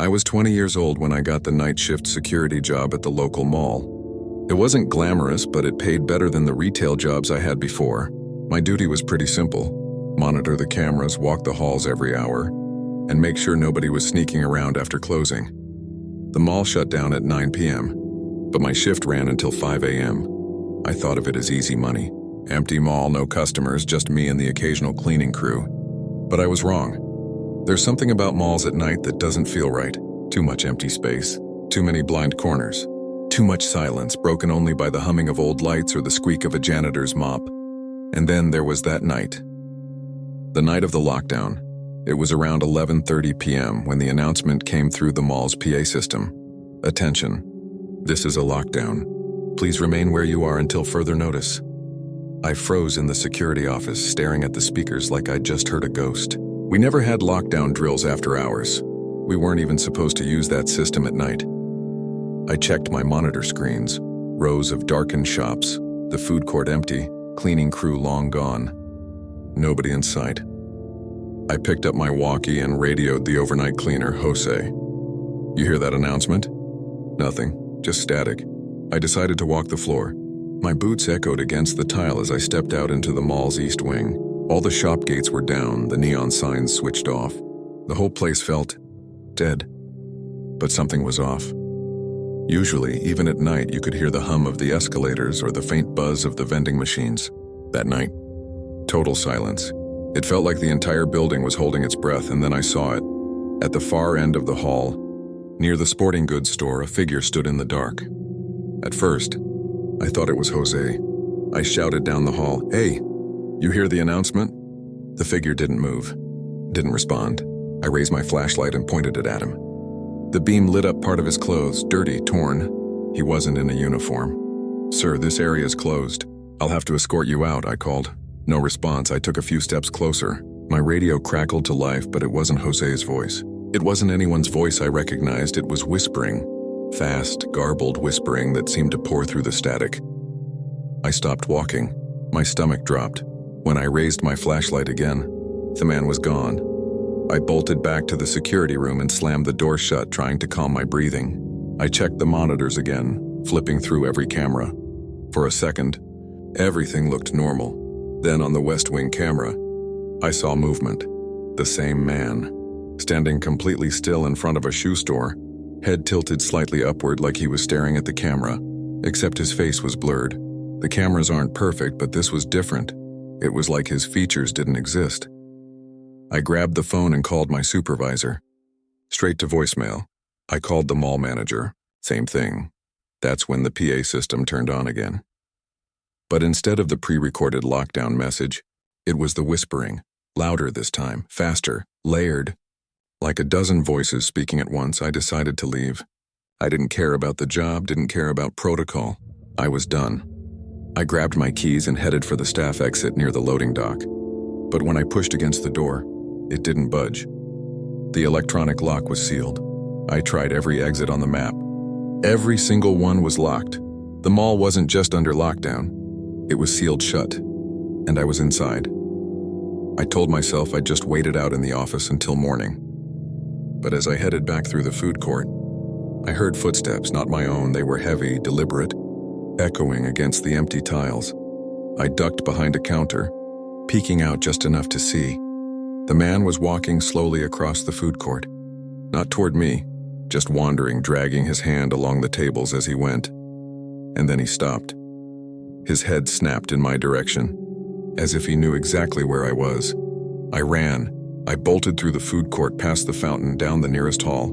I was 20 years old when I got the night shift security job at the local mall. It wasn't glamorous, but it paid better than the retail jobs I had before. My duty was pretty simple: monitor the cameras, walk the halls every hour, and make sure nobody was sneaking around after closing. The mall shut down at 9 p.m., but my shift ran until 5 a.m. I thought of it as easy money. Empty mall, no customers, just me and the occasional cleaning crew. But I was wrong. There's something about malls at night that doesn't feel right. Too much empty space, too many blind corners, too much silence broken only by the humming of old lights or the squeak of a janitor's mop. And then there was that night. The night of the lockdown. It was around 11:30 p.m. when the announcement came through the mall's PA system. Attention. This is a lockdown. Please remain where you are until further notice. I froze in the security office, staring at the speakers like I'd just heard a ghost. We never had lockdown drills after hours. We weren't even supposed to use that system at night. I checked my monitor screens. Rows of darkened shops, the food court empty, cleaning crew long gone. Nobody in sight. I picked up my walkie and radioed the overnight cleaner, Jose. "You hear that announcement?" "Nothing, just static." I decided to walk the floor. My boots echoed against the tile as I stepped out into the mall's east wing. All the shop gates were down, the neon signs switched off. The whole place felt dead. But something was off. Usually, even at night, you could hear the hum of the escalators or the faint buzz of the vending machines. That night, total silence. It felt like the entire building was holding its breath, and then I saw it. At the far end of the hall, near the sporting goods store, a figure stood in the dark. At first, I thought it was Jose. I shouted down the hall, "Hey, you hear the announcement?" The figure didn't move, didn't respond. I raised my flashlight and pointed it at him. The beam lit up part of his clothes, dirty, torn. He wasn't in a uniform. "Sir, this area is closed. I'll have to escort you out," I called. No response. I took a few steps closer. My radio crackled to life, but it wasn't Jose's voice. It wasn't anyone's voice I recognized. It was whispering. Fast, garbled whispering that seemed to pour through the static. I stopped walking. My stomach dropped. When I raised my flashlight again, the man was gone. I bolted back to the security room and slammed the door shut, trying to calm my breathing. I checked the monitors again, flipping through every camera. For a second, everything looked normal. Then on the West Wing camera, I saw movement. The same man, standing completely still in front of a shoe store, head tilted slightly upward like he was staring at the camera, except his face was blurred. The cameras aren't perfect, but this was different. It was like his features didn't exist. I grabbed the phone and called my supervisor. Straight to voicemail. I called the mall manager. Same thing. That's when the PA system turned on again. But instead of the pre-recorded lockdown message, it was the whispering, louder this time, faster, layered. Like a dozen voices speaking at once, I decided to leave. I didn't care about the job, didn't care about protocol. I was done. I grabbed my keys and headed for the staff exit near the loading dock. But when I pushed against the door, it didn't budge. The electronic lock was sealed. I tried every exit on the map. Every single one was locked. The mall wasn't just under lockdown. It was sealed shut, and I was inside. I told myself I'd just wait it out in the office until morning. But as I headed back through the food court, I heard footsteps, not my own. They were heavy, deliberate, echoing against the empty tiles. I ducked behind a counter, peeking out just enough to see. The man was walking slowly across the food court. Not toward me, just wandering, dragging his hand along the tables as he went. And then he stopped. His head snapped in my direction, as if he knew exactly where I was. I ran. I bolted through the food court, past the fountain, down the nearest hall.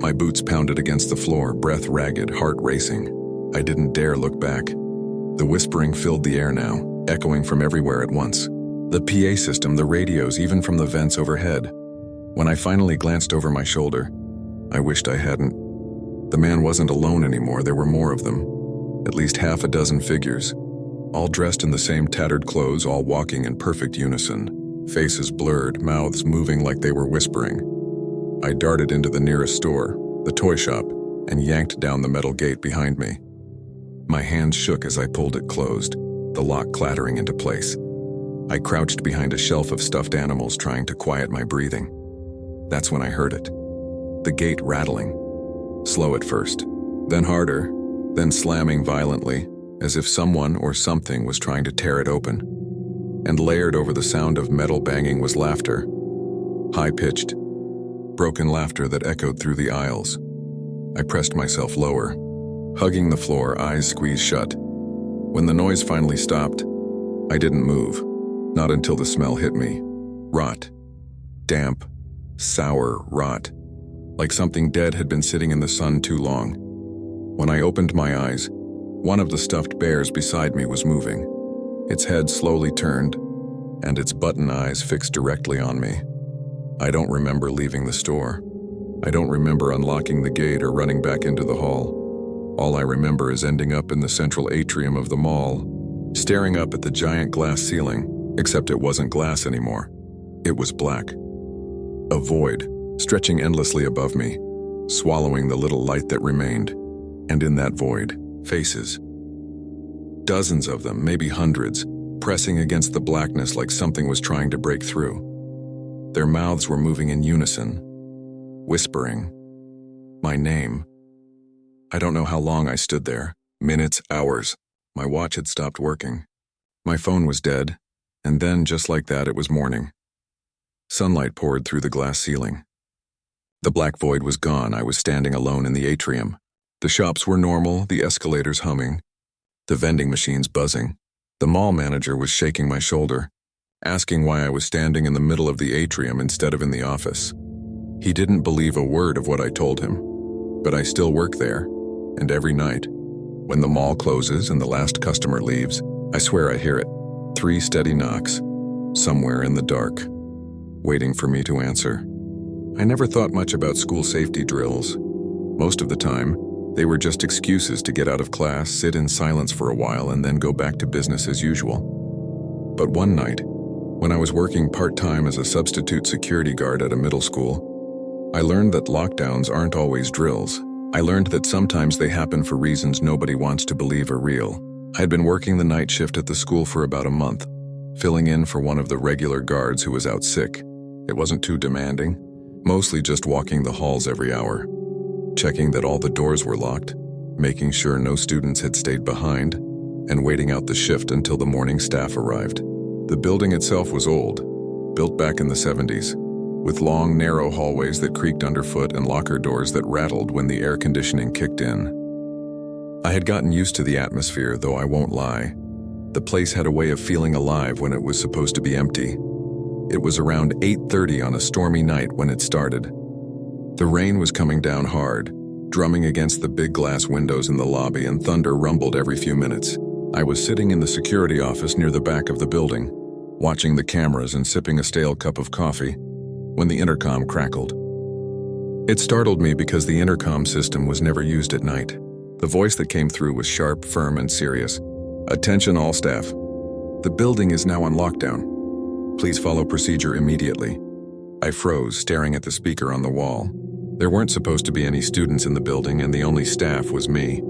My boots pounded against the floor, breath ragged, heart racing. I didn't dare look back. The whispering filled the air now, echoing from everywhere at once. The PA system, the radios, even from the vents overhead. When I finally glanced over my shoulder, I wished I hadn't. The man wasn't alone anymore. There were more of them. At least half a dozen figures, all dressed in the same tattered clothes, all walking in perfect unison, faces blurred, mouths moving like they were whispering. I darted into the nearest store, the toy shop, and yanked down the metal gate behind me. My hands shook as I pulled it closed, the lock clattering into place. I crouched behind a shelf of stuffed animals, trying to quiet my breathing. That's when I heard it. the gate rattling. Slow at first, then harder, then slamming violently, as if someone or something was trying to tear it open. And layered over the sound of metal banging was laughter. High-pitched, broken laughter that echoed through the aisles. I pressed myself lower, hugging the floor, eyes squeezed shut. When the noise finally stopped, I didn't move, not until the smell hit me. Rot. Damp, sour rot. Like something dead had been sitting in the sun too long. When I opened my eyes, one of the stuffed bears beside me was moving. Its head slowly turned, and its button eyes fixed directly on me. I don't remember leaving the store. I don't remember unlocking the gate or running back into the hall. All I remember is ending up in the central atrium of the mall, staring up at the giant glass ceiling, except it wasn't glass anymore. It was black. A void, stretching endlessly above me, swallowing the little light that remained. And in that void, faces. Dozens of them, maybe hundreds, pressing against the blackness like something was trying to break through. Their mouths were moving in unison, whispering my name. I don't know how long I stood there. Minutes, hours. My watch had stopped working. My phone was dead, and then, just like that, it was morning. Sunlight poured through the glass ceiling. The black void was gone. I was standing alone in the atrium. The shops were normal, the escalators humming, the vending machines buzzing. The mall manager was shaking my shoulder, asking why I was standing in the middle of the atrium instead of in the office. He didn't believe a word of what I told him, but I still work there, and every night, when the mall closes and the last customer leaves, I swear I hear it. 3 steady knocks, somewhere in the dark, waiting for me to answer. I never thought much about school safety drills. Most of the time, they were just excuses to get out of class, sit in silence for a while, and then go back to business as usual. But one night, when I was working part-time as a substitute security guard at a middle school, I learned that lockdowns aren't always drills. I learned that sometimes they happen for reasons nobody wants to believe are real. I had been working the night shift at the school for about a month, filling in for one of the regular guards who was out sick. It wasn't too demanding, mostly just walking the halls every hour, checking that all the doors were locked, making sure no students had stayed behind, and waiting out the shift until the morning staff arrived. The building itself was old, built back in the 70s, with long, narrow hallways that creaked underfoot and locker doors that rattled when the air conditioning kicked in. I had gotten used to the atmosphere, though I won't lie. The place had a way of feeling alive when it was supposed to be empty. It was around 8:30 on a stormy night when it started. The rain was coming down hard, drumming against the big glass windows in the lobby, and thunder rumbled every few minutes. I was sitting in the security office near the back of the building, watching the cameras and sipping a stale cup of coffee, when the intercom crackled. It startled me because the intercom system was never used at night. The voice that came through was sharp, firm, and serious. "Attention all staff. The building is now on lockdown. Please follow procedure immediately." I froze, staring at the speaker on the wall. There weren't supposed to be any students in the building, and the only staff was me.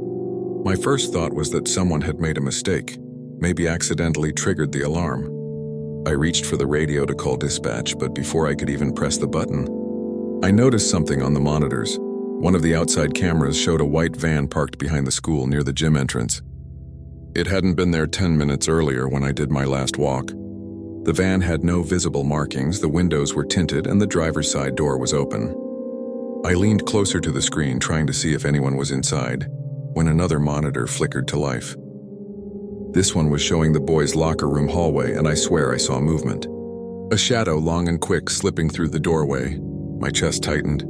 My first thought was that someone had made a mistake, maybe accidentally triggered the alarm. I reached for the radio to call dispatch, but before I could even press the button, I noticed something on the monitors. One of the outside cameras showed a white van parked behind the school near the gym entrance. It hadn't been there 10 minutes earlier when I did my last walk. The van had no visible markings, the windows were tinted, and the driver's side door was open. I leaned closer to the screen, trying to see if anyone was inside, when another monitor flickered to life. This one was showing the boys' locker room hallway, and I swear I saw movement. A shadow, long and quick, slipping through the doorway. My chest tightened.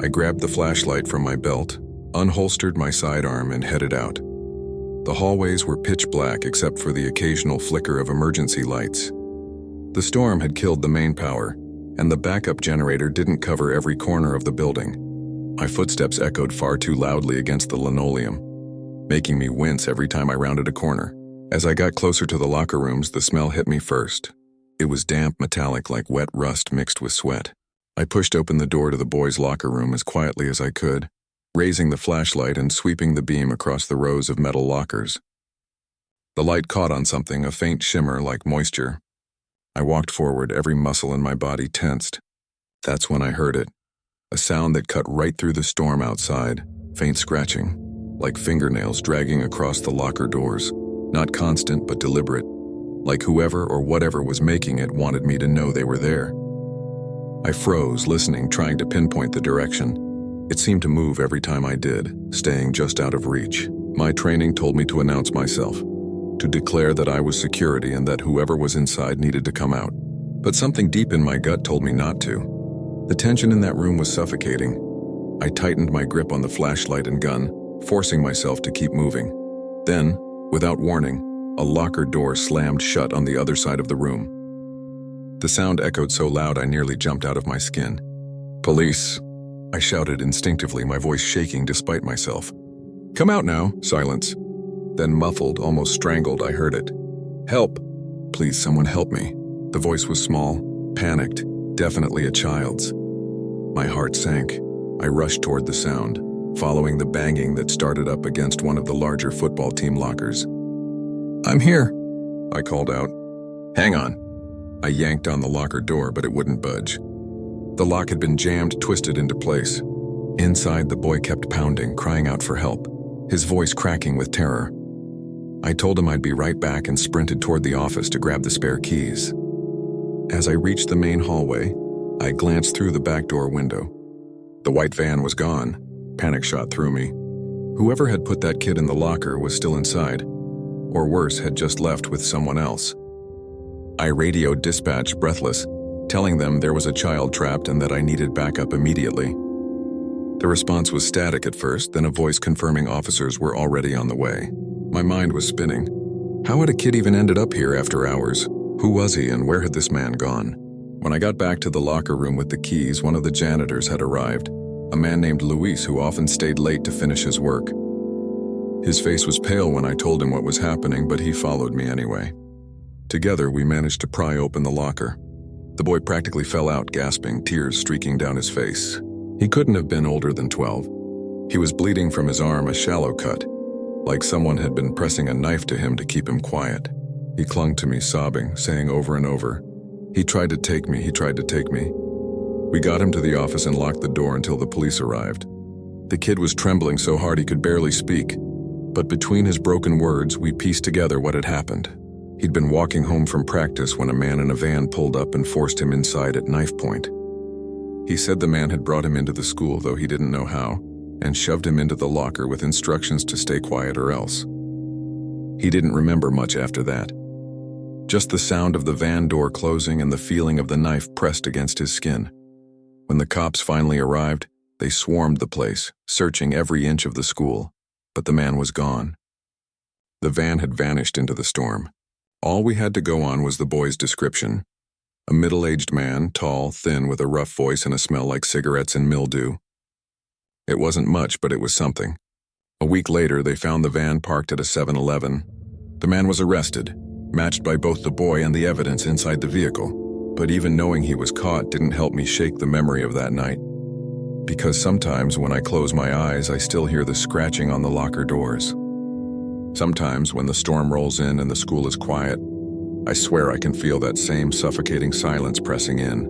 I grabbed the flashlight from my belt, unholstered my sidearm, and headed out. The hallways were pitch black except for the occasional flicker of emergency lights. The storm had killed the main power, and the backup generator didn't cover every corner of the building. My footsteps echoed far too loudly against the linoleum, making me wince every time I rounded a corner. As I got closer to the locker rooms, the smell hit me first. It was damp, metallic, like wet rust mixed with sweat. I pushed open the door to the boys' locker room as quietly as I could, raising the flashlight and sweeping the beam across the rows of metal lockers. The light caught on something, a faint shimmer like moisture. I walked forward, every muscle in my body tensed. That's when I heard it. a sound that cut right through the storm outside, faint scratching, like fingernails dragging across the locker doors, not constant but deliberate, like whoever or whatever was making it wanted me to know they were there. I froze, listening, trying to pinpoint the direction. It seemed to move every time I did, staying just out of reach. My training told me to announce myself, to declare that I was security and that whoever was inside needed to come out. But something deep in my gut told me not to. The tension in that room was suffocating. I tightened my grip on the flashlight and gun, forcing myself to keep moving. Then, without warning, a locker door slammed shut on the other side of the room. The sound echoed so loud I nearly jumped out of my skin. "Police!" I shouted instinctively, my voice shaking despite myself. "Come out now!" Silence. Then muffled, almost strangled, I heard it. "Help! Please, someone help me." The voice was small, panicked, definitely a child's. My heart sank. I rushed toward the sound, following the banging that started up against one of the larger football team lockers. "I'm here," I called out. "Hang on." I yanked on the locker door, but it wouldn't budge. The lock had been jammed, twisted into place. Inside, the boy kept pounding, crying out for help, his voice cracking with terror. I told him I'd be right back and sprinted toward the office to grab the spare keys. As I reached the main hallway, I glanced through the back door window. The white van was gone. Panic shot through me. Whoever had put that kid in the locker was still inside, or worse, had just left with someone else. I radioed dispatch, breathless, telling them there was a child trapped and that I needed backup immediately. The response was static at first, then a voice confirming officers were already on the way. My mind was spinning. How had a kid even ended up here after hours? Who was he and where had this man gone? When I got back to the locker room with the keys, one of the janitors had arrived, a man named Luis who often stayed late to finish his work. His face was pale when I told him what was happening, but he followed me anyway. Together, we managed to pry open the locker. The boy practically fell out, gasping, tears streaking down his face. He couldn't have been older than 12. He was bleeding from his arm, a shallow cut, like someone had been pressing a knife to him to keep him quiet. He clung to me, sobbing, saying over and over, "He tried to take me, he tried to take me." We got him to the office and locked the door until the police arrived. The kid was trembling so hard he could barely speak, but between his broken words, we pieced together what had happened. He'd been walking home from practice when a man in a van pulled up and forced him inside at knife point. He said the man had brought him into the school, though he didn't know how, and shoved him into the locker with instructions to stay quiet or else. He didn't remember much after that. Just the sound of the van door closing and the feeling of the knife pressed against his skin. When the cops finally arrived, they swarmed the place, searching every inch of the school, but the man was gone. The van had vanished into the storm. All we had to go on was the boy's description. A middle-aged man, tall, thin, with a rough voice and a smell like cigarettes and mildew. It wasn't much, but it was something. A week later, they found the van parked at a 7-Eleven. The man was arrested, matched by both the boy and the evidence inside the vehicle. But even knowing he was caught didn't help me shake the memory of that night. Because sometimes when I close my eyes, I still hear the scratching on the locker doors. Sometimes when the storm rolls in and the school is quiet, I swear I can feel that same suffocating silence pressing in,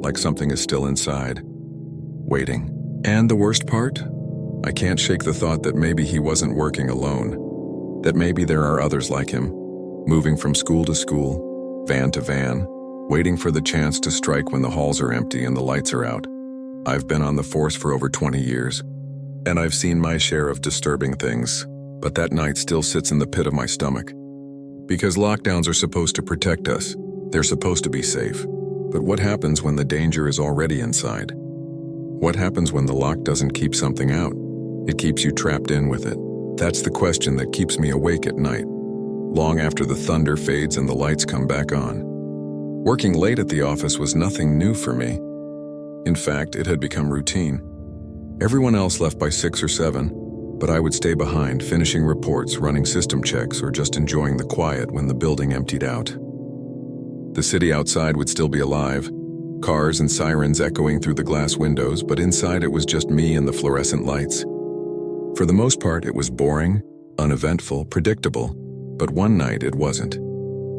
like something is still inside, waiting. And the worst part? I can't shake the thought that maybe he wasn't working alone, that maybe there are others like him, moving from school to school, van to van, waiting for the chance to strike when the halls are empty and the lights are out. I've been on the force for over 20 years, and I've seen my share of disturbing things, but that night still sits in the pit of my stomach. Because lockdowns are supposed to protect us, they're supposed to be safe. But what happens when the danger is already inside? What happens when the lock doesn't keep something out? It keeps you trapped in with it. That's the question that keeps me awake at night, long after the thunder fades and the lights come back on. Working late at the office was nothing new for me. In fact, it had become routine. Everyone else left by 6 or 7, but I would stay behind, finishing reports, running system checks, or just enjoying the quiet when the building emptied out. The city outside would still be alive, cars and sirens echoing through the glass windows, but inside it was just me and the fluorescent lights. For the most part, it was boring, uneventful, predictable, but one night it wasn't.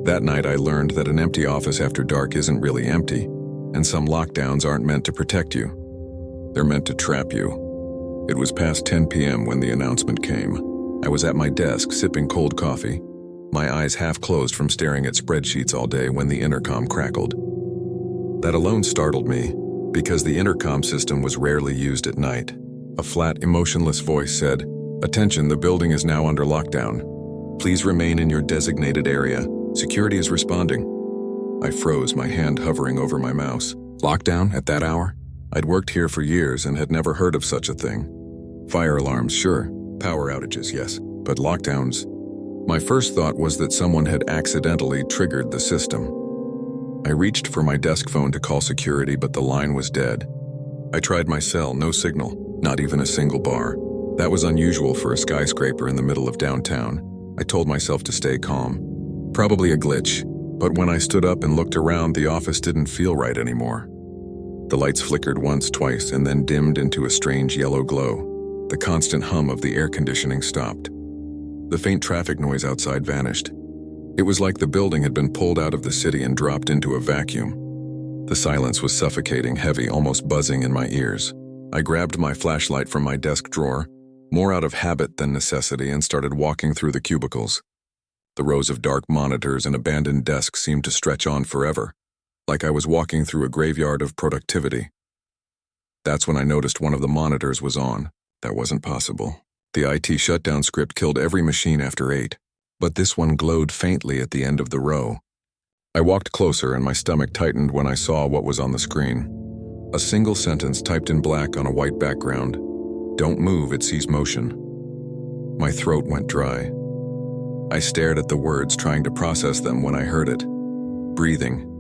That night I learned that an empty office after dark isn't really empty, and some lockdowns aren't meant to protect you. They're meant to trap you. It was past 10 p.m. when the announcement came. I was at my desk sipping cold coffee, my eyes half closed from staring at spreadsheets all day when the intercom crackled. That alone startled me, because the intercom system was rarely used at night. A flat, emotionless voice said, "Attention, the building is now under lockdown. Please remain in your designated area. Security is responding." I froze, my hand hovering over my mouse. Lockdown at that hour? I'd worked here for years and had never heard of such a thing. Fire alarms, sure. Power outages, yes. But lockdowns? My first thought was that someone had accidentally triggered the system. I reached for my desk phone to call security, but the line was dead. I tried my cell, no signal, not even a single bar. That was unusual for a skyscraper in the middle of downtown. I told myself to stay calm. Probably a glitch, but when I stood up and looked around, the office didn't feel right anymore. The lights flickered once, twice, and then dimmed into a strange yellow glow. The constant hum of the air conditioning stopped. The faint traffic noise outside vanished. It was like the building had been pulled out of the city and dropped into a vacuum. The silence was suffocating, heavy, almost buzzing in my ears. I grabbed my flashlight from my desk drawer, more out of habit than necessity, and started walking through the cubicles. The rows of dark monitors and abandoned desks seemed to stretch on forever, like I was walking through a graveyard of productivity. That's when I noticed one of the monitors was on. That wasn't possible. The IT shutdown script killed every machine after 8, but this one glowed faintly at the end of the row. I walked closer and my stomach tightened when I saw what was on the screen. A single sentence typed in black on a white background. "Don't move, it sees motion." My throat went dry. I stared at the words, trying to process them when I heard it. Breathing.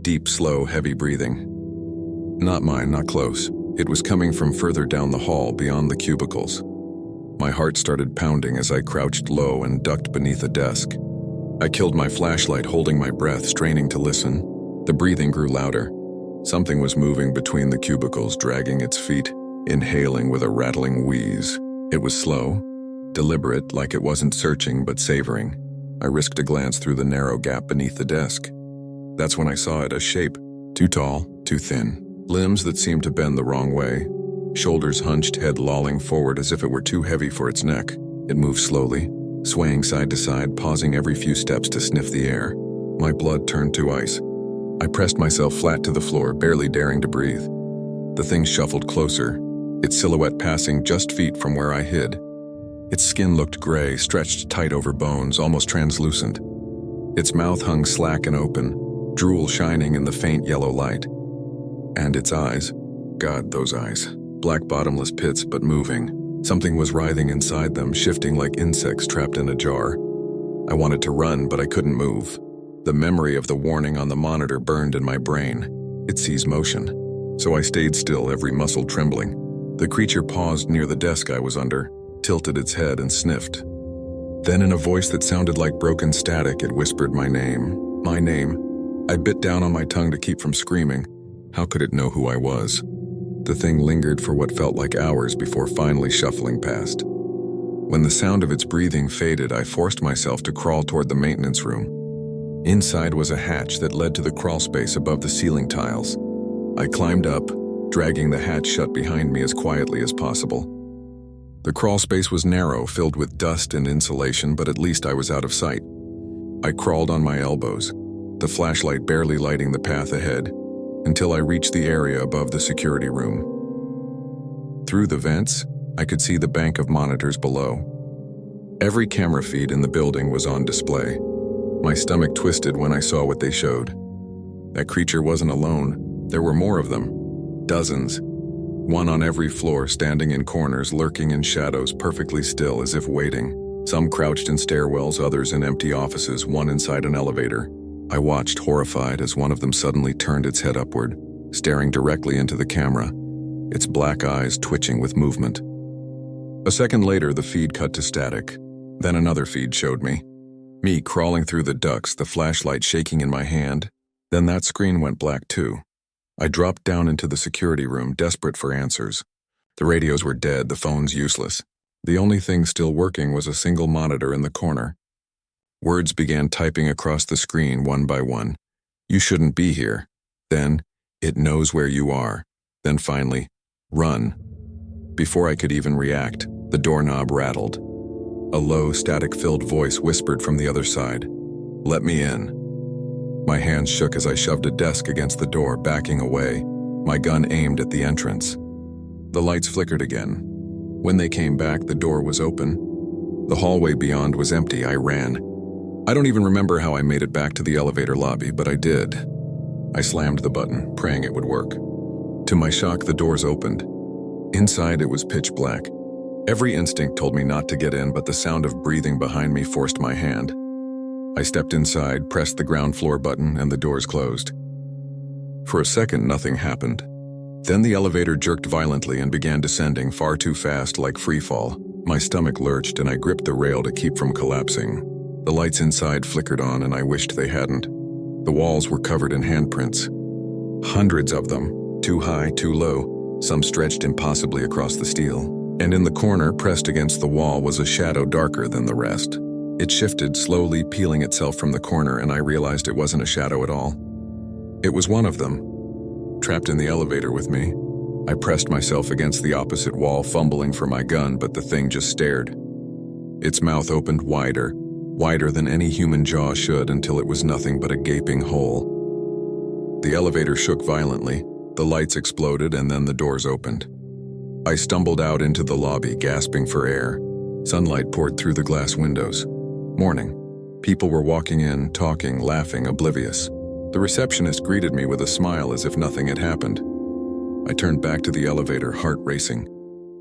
Deep, slow, heavy breathing. Not mine, not close. It was coming from further down the hall, beyond the cubicles. My heart started pounding as I crouched low and ducked beneath a desk. I killed my flashlight, holding my breath, straining to listen. The breathing grew louder. Something was moving between the cubicles, dragging its feet, inhaling with a rattling wheeze. It was slow, deliberate, like it wasn't searching but savoring. I risked a glance through the narrow gap beneath the desk. That's when I saw it, a shape. Too tall, too thin. Limbs that seemed to bend the wrong way. Shoulders hunched, head lolling forward as if it were too heavy for its neck. It moved slowly, swaying side to side, pausing every few steps to sniff the air. My blood turned to ice. I pressed myself flat to the floor, barely daring to breathe. The thing shuffled closer, its silhouette passing just feet from where I hid. Its skin looked gray, stretched tight over bones, almost translucent. Its mouth hung slack and open, drool shining in the faint yellow light. And its eyes. God, those eyes. Black bottomless pits, but moving. Something was writhing inside them, shifting like insects trapped in a jar. I wanted to run, but I couldn't move. The memory of the warning on the monitor burned in my brain. It sees motion. So I stayed still, every muscle trembling. The creature paused near the desk I was under, tilted its head and sniffed. Then in a voice that sounded like broken static, it whispered my name. My name. I bit down on my tongue to keep from screaming. How could it know who I was? The thing lingered for what felt like hours before finally shuffling past. When the sound of its breathing faded, I forced myself to crawl toward the maintenance room. Inside was a hatch that led to the crawl space above the ceiling tiles. I climbed up, dragging the hatch shut behind me as quietly as possible. The crawl space was narrow, filled with dust and insulation, but at least I was out of sight. I crawled on my elbows, the flashlight barely lighting the path ahead, until I reached the area above the security room. Through the vents, I could see the bank of monitors below. Every camera feed in the building was on display. My stomach twisted when I saw what they showed. That creature wasn't alone. There were more of them. Dozens. One on every floor, standing in corners, lurking in shadows, perfectly still, as if waiting. Some crouched in stairwells, others in empty offices, one inside an elevator. I watched, horrified, as one of them suddenly turned its head upward, staring directly into the camera, its black eyes twitching with movement. A second later, the feed cut to static. Then another feed showed me. Me crawling through the ducts, the flashlight shaking in my hand. Then that screen went black too. I dropped down into the security room, desperate for answers. The radios were dead, the phones useless. The only thing still working was a single monitor in the corner. Words began typing across the screen one by one. "You shouldn't be here." Then, "It knows where you are." Then finally, Run. Before I could even react, the doorknob rattled. A low, static-filled voice whispered from the other side, "Let me in." My hands shook as I shoved a desk against the door, backing away, my gun aimed at the entrance. The lights flickered again. When they came back, the door was open. The hallway beyond was empty. I ran. I don't even remember how I made it back to the elevator lobby, but I did. I slammed the button, praying it would work. To my shock, the doors opened. Inside, it was pitch black. Every instinct told me not to get in, but the sound of breathing behind me forced my hand. I stepped inside, pressed the ground floor button, and the doors closed. For a second, nothing happened. Then the elevator jerked violently and began descending far too fast, like free fall. My stomach lurched and I gripped the rail to keep from collapsing. The lights inside flickered on and I wished they hadn't. The walls were covered in handprints. Hundreds of them, too high, too low, some stretched impossibly across the steel. And in the corner, pressed against the wall, was a shadow darker than the rest. It shifted, slowly peeling itself from the corner, and I realized it wasn't a shadow at all. It was one of them, trapped in the elevator with me. I pressed myself against the opposite wall, fumbling for my gun, but the thing just stared. Its mouth opened wider, wider than any human jaw should, until it was nothing but a gaping hole. The elevator shook violently, the lights exploded, and then the doors opened. I stumbled out into the lobby, gasping for air. Sunlight poured through the glass windows. Morning. People were walking in, talking, laughing, oblivious. The receptionist greeted me with a smile as if nothing had happened. I turned back to the elevator, heart racing.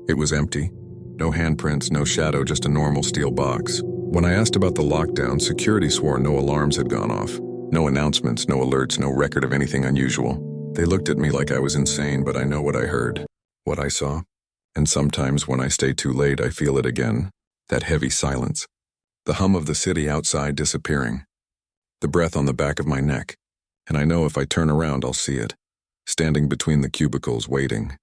It was empty. No handprints, no shadow, just a normal steel box. When I asked about the lockdown, security swore no alarms had gone off. No announcements, no alerts, no record of anything unusual. They looked at me like I was insane, but I know what I heard, what I saw. And sometimes when I stay too late, I feel it again, that heavy silence. The hum of the city outside disappearing. The breath on the back of my neck. And I know if I turn around, I'll see it, standing between the cubicles, waiting.